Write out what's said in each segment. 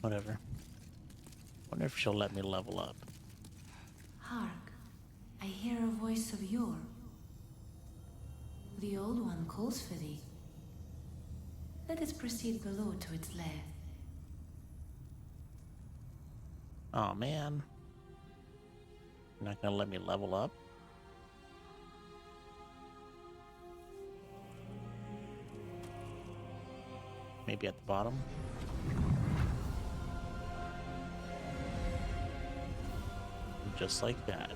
Whatever. Wonder if she'll let me level up. Hark, I hear a voice of yore. The Old One calls for thee. Let us proceed below to its lair. Oh man. You're not gonna let me level up? Maybe at the bottom? Just like that.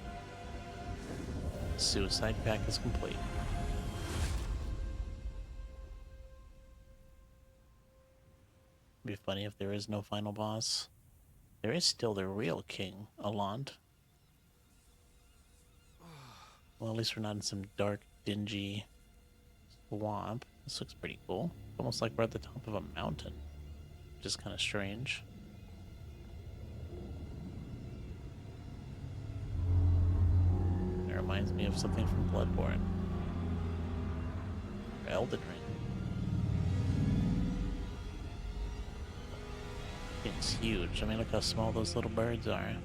Suicide pack is complete. It'd be funny if there is no final boss. There is still the real king, Alond. Well, at least we're not in some dark, dingy swamp. This looks pretty cool. Almost like we're at the top of a mountain. Which is kind of strange. It reminds me of something from Bloodborne. Or Elden Ring. It's huge. I mean, look how small those little birds are.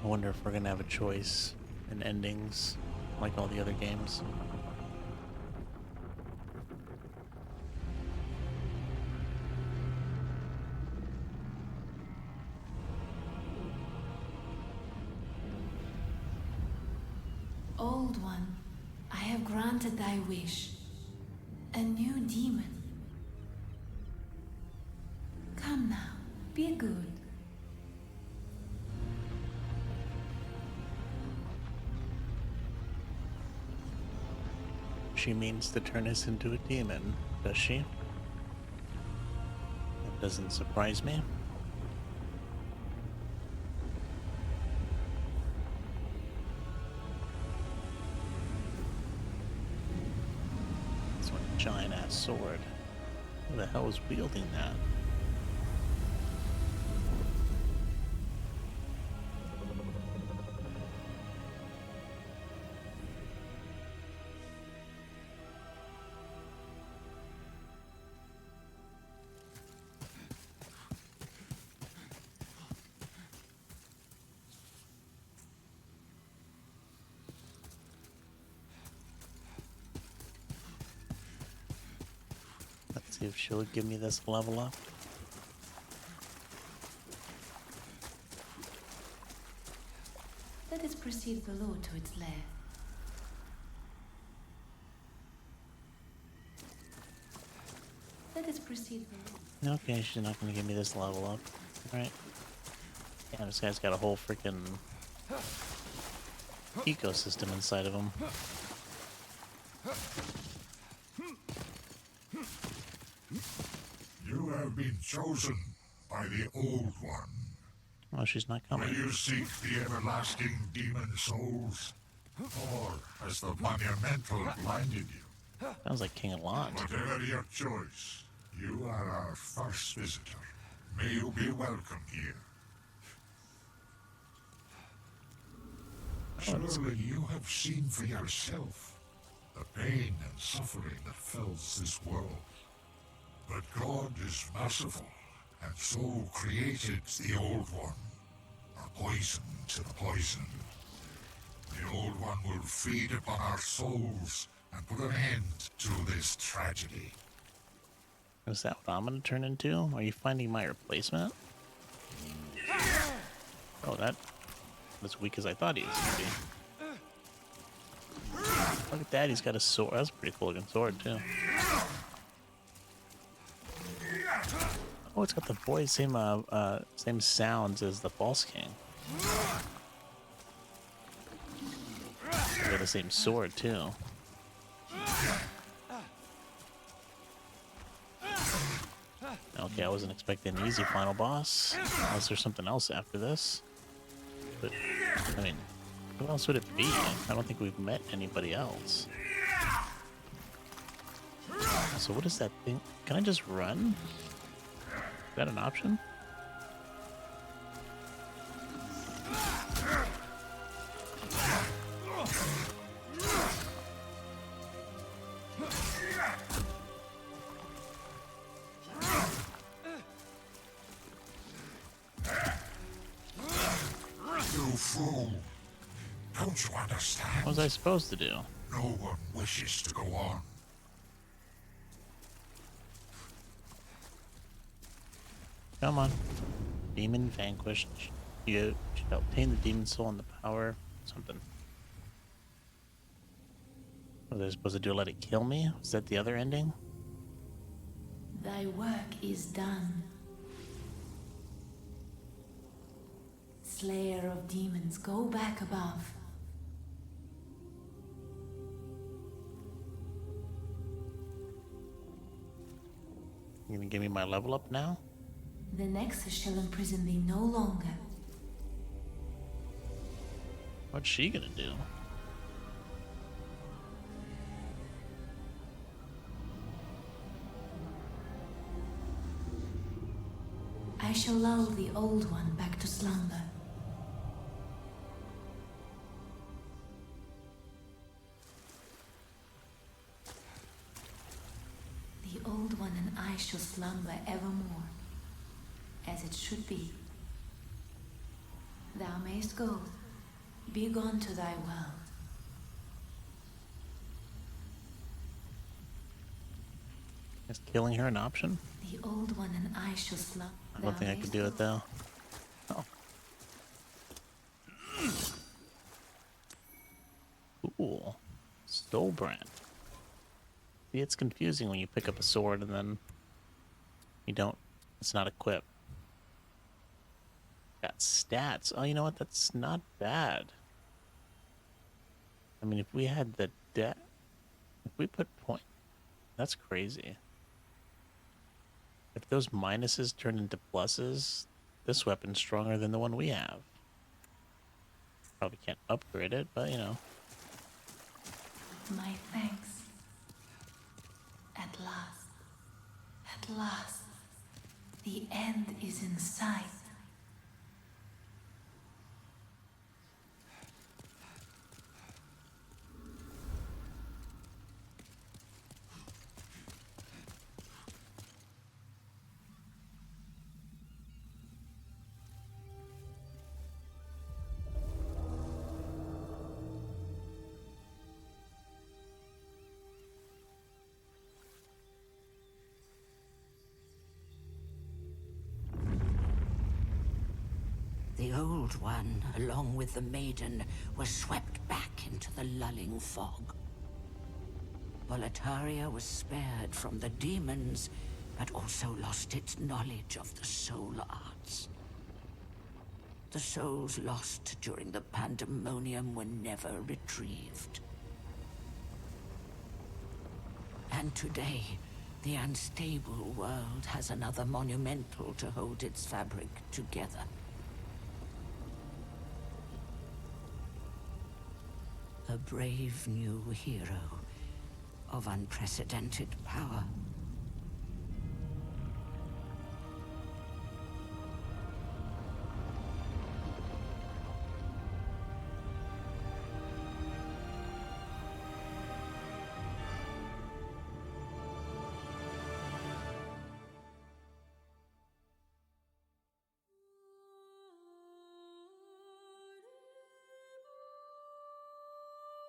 I wonder if we're gonna have a choice in endings like all the other games. Old One, I have granted thy wish. A new demon. Come now, be good. She means to turn us into a demon, does she? That doesn't surprise me. It's one giant-ass sword. Who the hell is wielding that? Let's see if she'll give me this level up. Let us proceed below to its lair. Let us proceed below. Okay, she's not gonna give me this level up. Alright. Yeah, this guy's got a whole freaking ecosystem inside of him. You have been chosen by the Old One. Oh, she's not Will coming. you seek the everlasting demon souls? Or has the monumental blinded you? Sounds like King Alond. Whatever your choice, you are our first visitor. May you be welcome here. Surely you have seen for yourself the pain and suffering that fills this world. But God is merciful, and so created the Old One, a poison to the poison. The Old One will feed upon our souls and put an end to this tragedy. Is that what I'm gonna turn into? Are you finding my replacement? Oh, that's as weak as I thought he was gonna be. Look at that, he's got a sword. That's a pretty cool looking sword, too. Oh, it's got the voice, same sounds as the False King. It's got the same sword, too. Okay, I wasn't expecting an easy final boss, unless there's something else after this. But, I mean, who else would it be? I don't think we've met anybody else. So what is that thing? Can I just run? Is that an option? Don't you understand? What was I supposed to do? No one wishes to go on. Come on. Demon vanquished. You shall obtain the demon soul and the power. Something. What was I supposed to do? Let it kill me? Was that the other ending? Thy work is done. Slayer of demons, go back above. You gonna give me my level up now? The Nexus shall imprison thee no longer. What's she gonna do? I shall lull the Old One back to slumber. The Old One and I shall slumber evermore, as it should be. Thou mayst go, be gone to thy world. Is killing her an option? The Old One and I shall slumber. I don't think I could do it though. Oh. Cool. Stolbrand. See, it's confusing when you pick up a sword and then you don't, it's not equipped. Got stats. Oh, you know what? That's not bad. I mean, if we had the if we put point, that's crazy. If those minuses turn into pluses, this weapon's stronger than the one we have. Probably can't upgrade it, but you know. My thanks. At last. At last. The end is in sight. The Old One, along with the Maiden, were swept back into the lulling fog. Boletaria was spared from the demons, but also lost its knowledge of the soul arts. The souls lost during the pandemonium were never retrieved. And today, the unstable world has another monumental to hold its fabric together. A brave new hero of unprecedented power.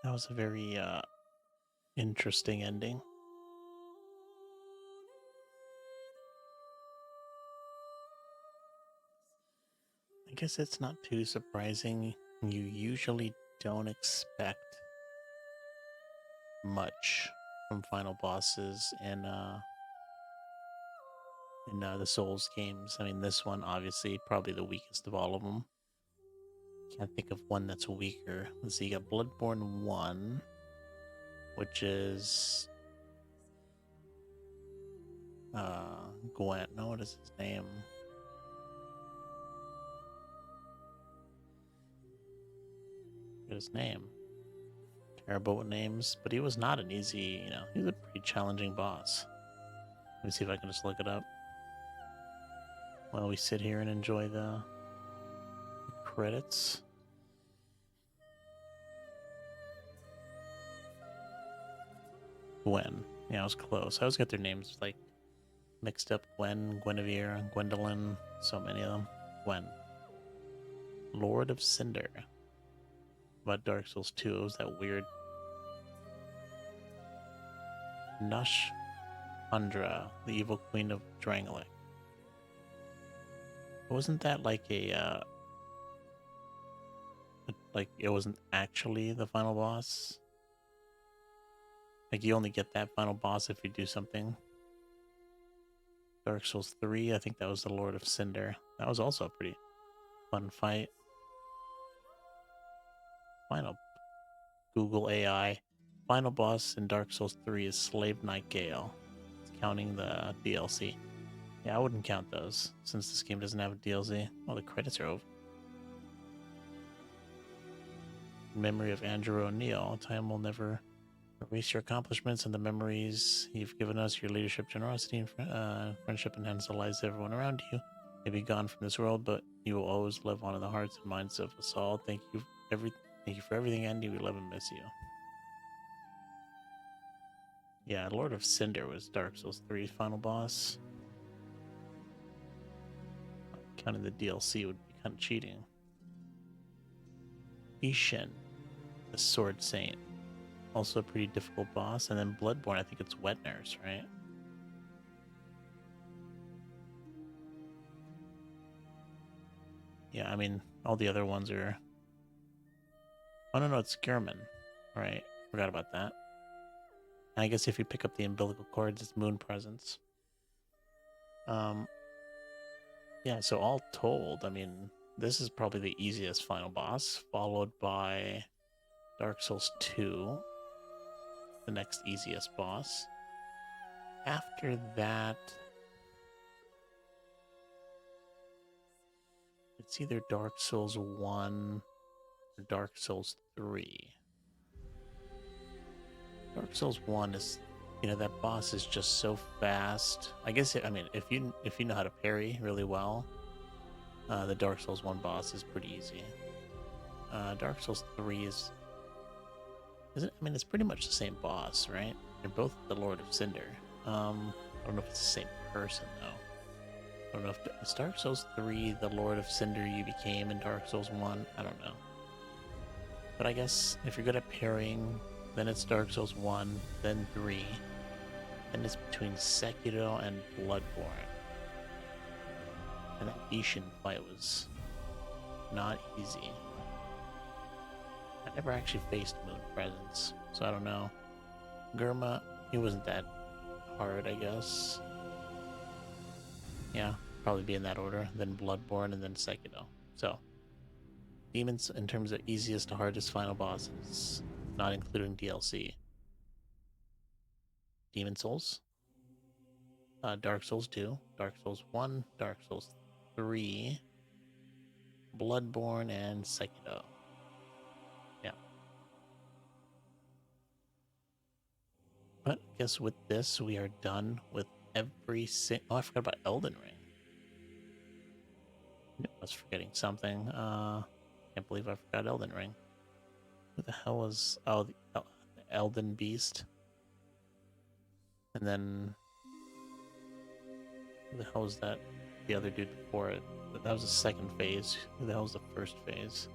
That was a very interesting ending. I guess it's not too surprising. You usually don't expect much from final bosses in the Souls games. I mean, this one obviously probably the weakest of all of them. Can't think of one that's weaker. Let's see, you got Bloodborne 1, which is Gwent. No, what is his name? Forget his name. Terrible with names, but he was not an easy, he was a pretty challenging boss. Let me see if I can just look it up while we sit here and enjoy the credits. Gwen. Yeah, I was close. I always get their names like mixed up. Gwen, Guinevere, Gwendolyn, so many of them. Gwen. Lord of Cinder. about Dark Souls 2. It was that weird Nush Undra, the evil queen of Drangleic. Wasn't that like like it wasn't actually the final boss? Like you only get that final boss if you do something. Dark Souls 3, I think that was the Lord of Cinder. That was also a pretty fun fight. Final Google AI. Final boss in Dark Souls 3 is Slave Knight Gale. It's counting the DLC. Yeah, I wouldn't count those since this game doesn't have a DLC. Oh, the credits are over. In memory of Andrew O'Neill, time will never erase your accomplishments and the memories you've given us. Your leadership, generosity, and friendship enhance the lives of everyone around you. May be gone from this world, but you will always live on in the hearts and minds of us all. Thank you for everything, Andy. We love and miss you. Yeah, Lord of Cinder was Dark Souls 3's final boss. Counting the DLC would be kind of cheating. Ishin, the Sword Saint. Also a pretty difficult boss. And then Bloodborne, I think it's Wet Nurse, right? Yeah, I mean, all the other ones are... Oh, no, it's Gehrman. Right, forgot about that. And I guess if you pick up the umbilical cords, it's Moon Presence. Yeah, so all told, I mean, this is probably the easiest final boss, followed by Dark Souls 2, the next easiest boss. After that, it's either Dark Souls 1 or Dark Souls 3. Dark Souls 1 is, that boss is just so fast. I guess, I mean, if you know how to parry really well, the Dark Souls 1 boss is pretty easy. Dark Souls 3 is it? I mean, it's pretty much the same boss, right? They're both the Lord of Cinder. I don't know if it's the same person, though. I don't know if it's Dark Souls 3, the Lord of Cinder you became in Dark Souls 1. I don't know. But I guess if you're good at parrying, then it's Dark Souls 1, then 3. Then it's between Sekiro and Bloodborne. And that Ishin fight was not easy. I never actually faced Moon Presence, so I don't know. Germa, he wasn't that hard, I guess. Yeah, probably be in that order. Then Bloodborne and then Sekiro. So, demons in terms of easiest to hardest final bosses, not including DLC. Demon Souls, Dark Souls 2, Dark Souls 1, Dark Souls 3, Bloodborne, and Sekiro. Yeah. But I guess with this, we are done with every Oh, I forgot about Elden Ring. I was forgetting something. Can't believe I forgot Elden Ring. Who the hell was... Oh, the Elden Beast. And then... Who the hell was that? The other dude before it. That was the second phase. Who the hell was the first phase?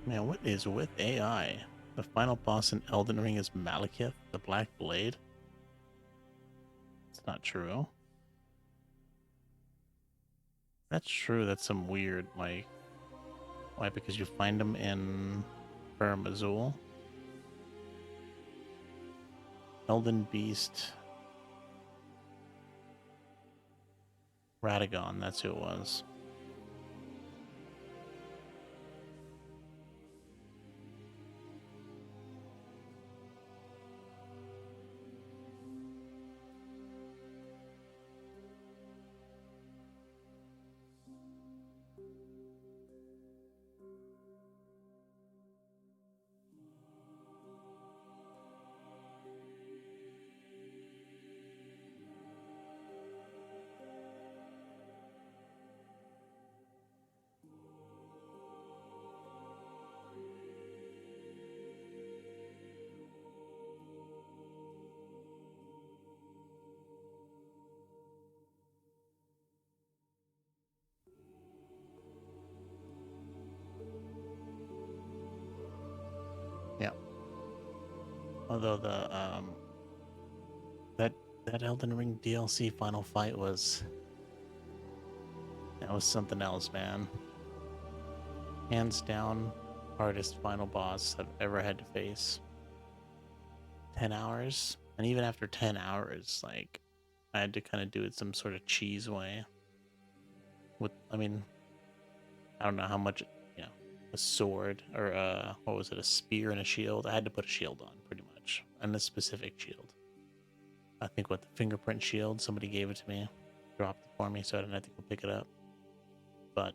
Man, what is with AI? The final boss in Elden Ring is Malekith, the Black Blade? It's not true. That's true, that's some weird, like... Why? Because you find them in Farum Azula? Elden Beast... Radagon, that's who it was. Although that Elden Ring DLC final fight was something else, man. Hands down, hardest final boss I've ever had to face. 10 hours, and even after 10 hours, like, I had to kind of do it some sort of cheese way. I mean, I don't know how much, a sword or what was it, a spear and a shield. I had to put a shield on pretty much, and a specific shield. I think the fingerprint shield, somebody gave it to me, dropped it for me, so I didn't have to go pick it up. But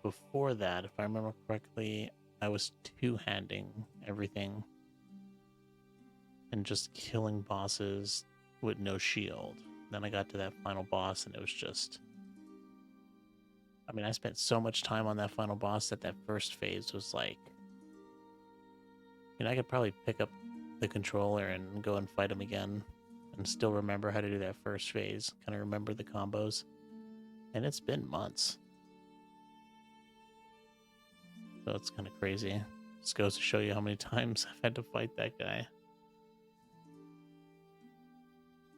before that, if I remember correctly, I was two-handing everything and just killing bosses with no shield. Then I got to that final boss and it was just... I mean, I spent so much time on that final boss that first phase was like... I could probably pick up the controller and go and fight him again and still remember how to do that first phase. Kind of remember the combos. And it's been months. So it's kind of crazy. Just goes to show you how many times I've had to fight that guy.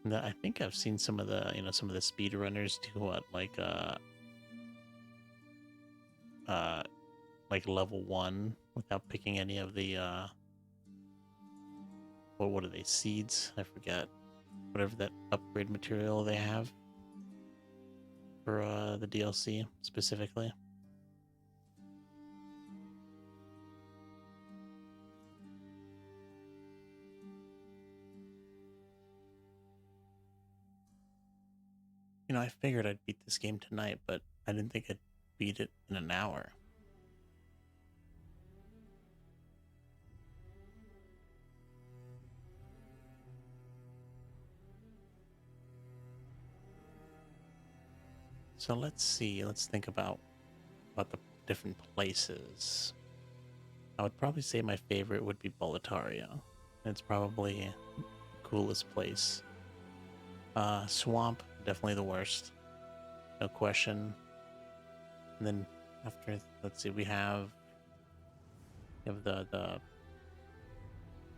And I think I've seen some of the, some of the speedrunners do what, like level 1 without picking any of the, what are they, seeds? I forget. Whatever that upgrade material they have for the DLC specifically. I figured I'd beat this game tonight, but I didn't think I'd beat it in an hour. So let's see, let's think about the different places. I would probably say my favorite would be Boletaria. It's probably the coolest place. Swamp, definitely the worst. No question. And then after, let's see, we have the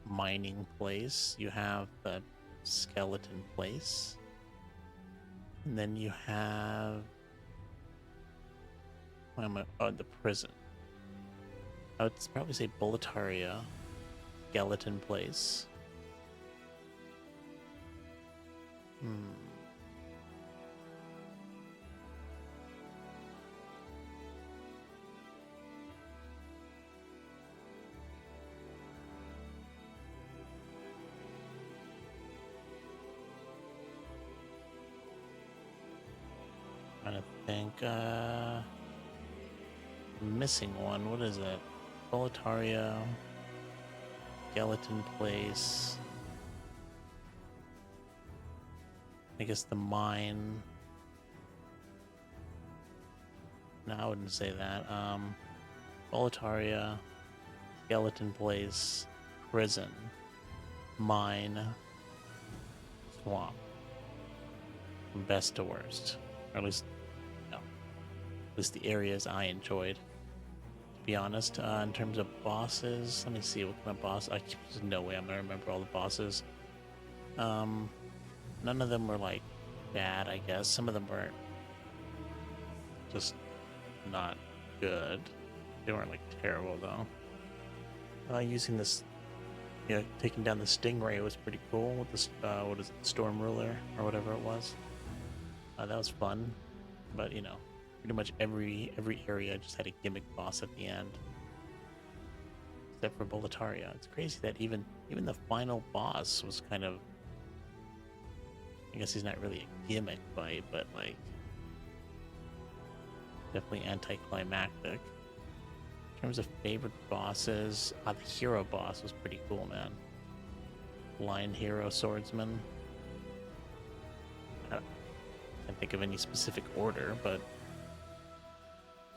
mining place. You have the skeleton place. And then you have... Where am I? Oh, the prison. I would probably say Boletaria, skeleton place. Trying to think, missing one. What is it? Boletaria, skeleton place. I guess the mine. No, I wouldn't say that. Boletaria, skeleton place, prison, mine, swamp. From best to worst. Or at least, at least the areas I enjoyed. To be honest, in terms of bosses, let me see what kind of boss. There's no way I'm gonna remember all the bosses. None of them were like bad, I guess. Some of them were just not good. They weren't like terrible though. Using this, taking down the Stingray was pretty cool with this. What is it, Storm Ruler or whatever it was. That was fun, but pretty much every area just had a gimmick boss at the end, except for Boletaria. It's crazy that even the final boss was kind of, I guess he's not really a gimmick fight, but like definitely anticlimactic. In terms of favorite bosses, the hero boss was pretty cool, man. Lion Hero Swordsman. I can't think of any specific order, but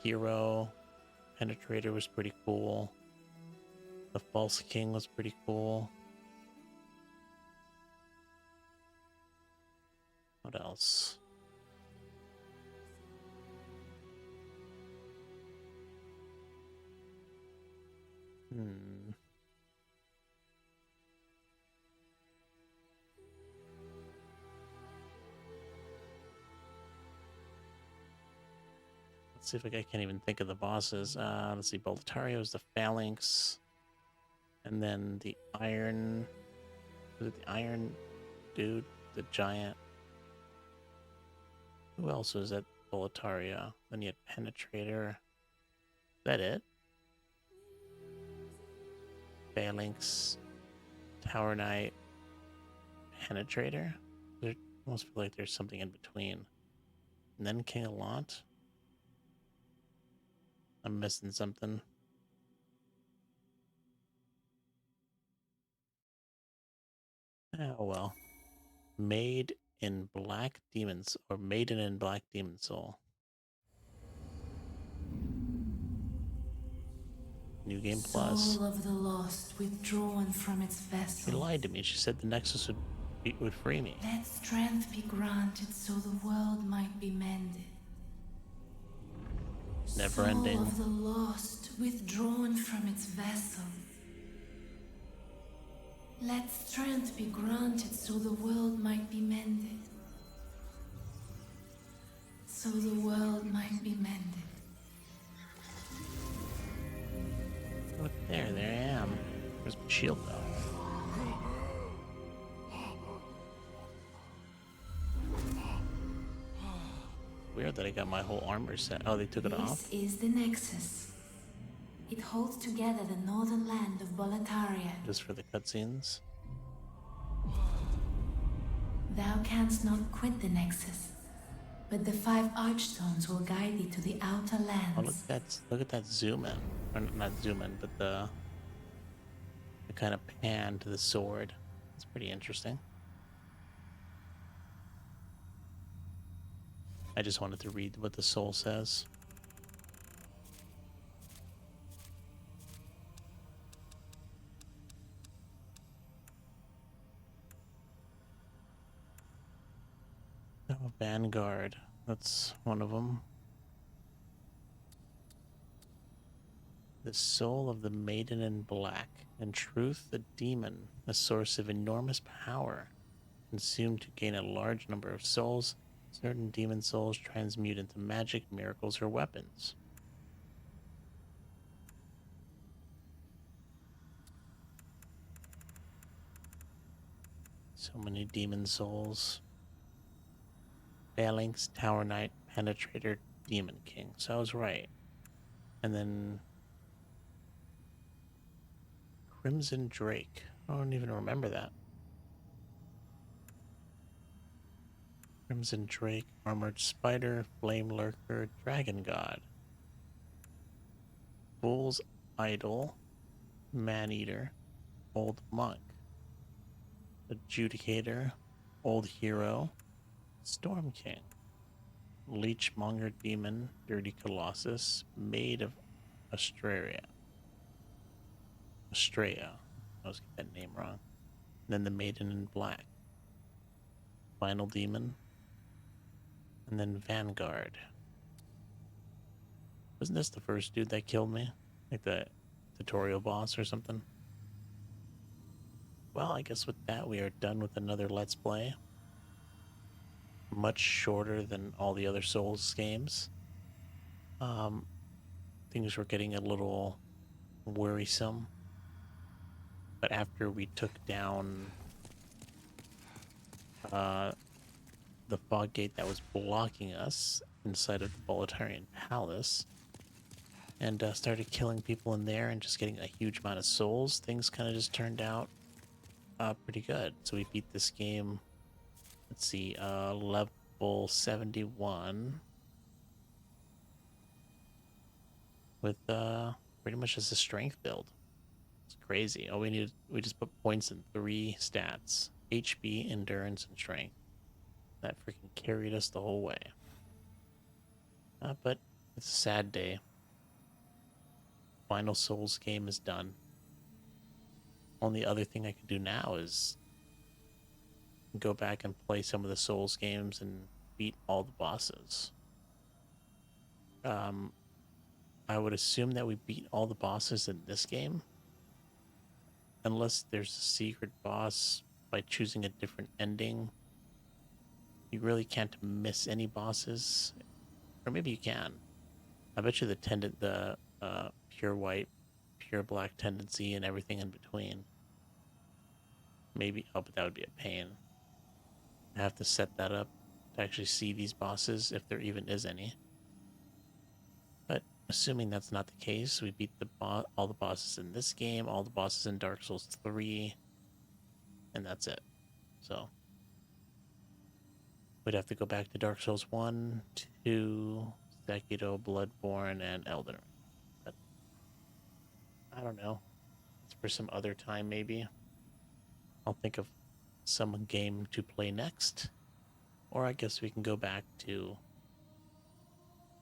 Hero Penetrator was pretty cool. The False King was pretty cool. What else? Let's see if I can't even think of the bosses. Let's see. Boletario is the Phalanx. And then the Iron... Was it the Iron dude? The giant? Who else was at Boletaria? Then you had Penetrator. Is that it? Phalanx, Tower Knight, Penetrator? There almost feel like there's something in between. And then King Allant? I'm missing something. Oh well. Made in Black Demons, or Maiden in Black Demon Soul. New Game Plus. Soul of the lost withdrawn from its She vessel. lied to me. She said the Nexus would free me. Let strength be granted so the world might be mended. Never ending. Soul of the lost withdrawn from its vessel. Let strength be granted so the world might be mended. So the world might be mended. Look there I am. Where's my shield though? Weird that I got my whole armor set. Oh, they took it off? This is the Nexus. It holds together the northern land of Boletaria. Just for the cutscenes? Thou canst not quit the Nexus, but the 5 Archstones will guide thee to the outer Oh, lands. look at that zoom in. Or not zoom in, but the kind of pan to the sword. It's pretty interesting. I just wanted to read what the soul says. Oh, Vanguard. That's one of them. The soul of the Maiden in Black. In truth, the demon, a source of enormous power. Consumed to gain a large number of souls, certain demon souls transmute into magic, miracles, or weapons. So many demon souls. Phalanx, Tower Knight, Penetrator, Demon King. So I was right. And then Crimson Drake. I don't even remember that. Crimson Drake, Armored Spider, Flame Lurker, Dragon God. Fool's Idol, Man-Eater, Old Monk. Adjudicator, Old Hero, Storm King. Leechmonger Demon, Dirty Colossus, Maid of Astraea. I always get that name wrong. And then the Maiden in Black. Final Demon. And then Vanguard. Wasn't this the first dude that killed me? Like the tutorial boss or something? Well, I guess with that we are done with another Let's Play. Much shorter than all the other Souls games. Things were getting a little worrisome. But after we took down the fog gate that was blocking us inside of the Boletarian Palace, and started killing people in there and just getting a huge amount of souls, things kind of just turned out pretty good. So we beat this game, let's see, level 71 with pretty much just a strength build. It's crazy. All we just put points in 3 stats: HP, endurance, and strength. That freaking carried us the whole way. But it's a sad day. Final Souls game is done. Only other thing I could do now is go back and play some of the Souls games and beat all the bosses. I would assume that we beat all the bosses in this game. Unless there's a secret boss by choosing a different ending. You really can't miss any bosses. Or maybe you can. I bet you the pure white, pure black tendency and everything in between. Maybe, oh, but that would be a pain. I have to set that up to actually see these bosses, if there even is any. But assuming that's not the case, we beat all the bosses in this game, all the bosses in Dark Souls 3, and that's it. So we'd have to go back to Dark Souls 1, 2, Sekiro, Bloodborne, and Elden Ring. But I don't know. It's for some other time, maybe. I'll think of some game to play next. Or I guess we can go back to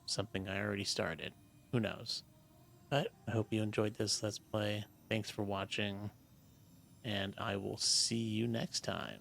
something I already started. Who knows? But I hope you enjoyed this Let's Play. Thanks for watching, and I will see you next time.